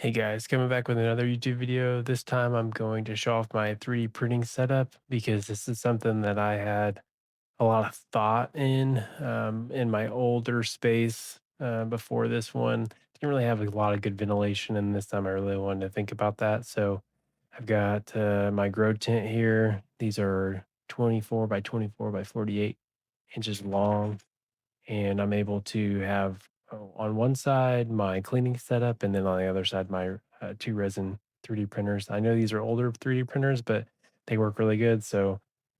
Hey guys, coming back with another YouTube video. This time I'm going to show off my 3D printing setup because this is something that I had a lot of thought in my older space before this one. Didn't really have a lot of good ventilation, and this time I really wanted to think about that. So I've got my grow tent here. These are 24 by 24 by 48 inches long, and I'm able to have on one side my cleaning setup, and then on the other side my two resin 3D printers. I know these are older 3D printers, but they work really good. So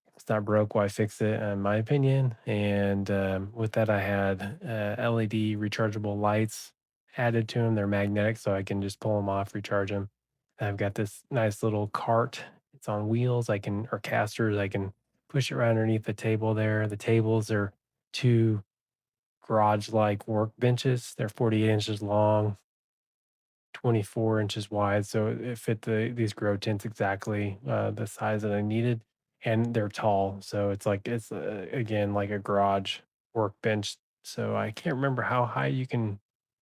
if it's not broke, why fix it? In my opinion. And with that, I had LED rechargeable lights added to them. They're magnetic, so I can just pull them off, recharge them. I've got this nice little cart. It's on wheels. I can or casters. I can push it right underneath the table there. The tables are two garage-like workbenches. They're 48 inches long, 24 inches wide, so it fit these grow tents exactly, the size that I needed, and they're tall, so it's again, like a garage workbench, so I can't remember how high you can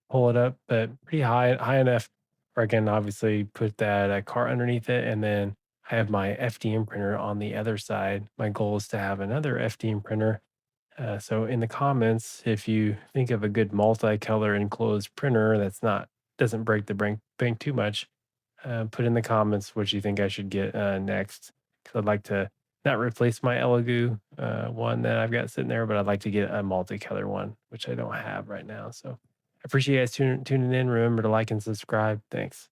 pull it up, but pretty high enough where I can obviously put that, cart underneath it, and then I have my FDM printer on the other side. My goal is to have another FDM printer so in the comments, if you think of a good multicolor enclosed printer that's not doesn't break the bank too much, put in the comments what you think I should get next. Because I'd like to not replace my Elegoo one that I've got sitting there, but I'd like to get a multicolor one, which I don't have right now. So I appreciate you guys tuning in. Remember to like and subscribe. Thanks.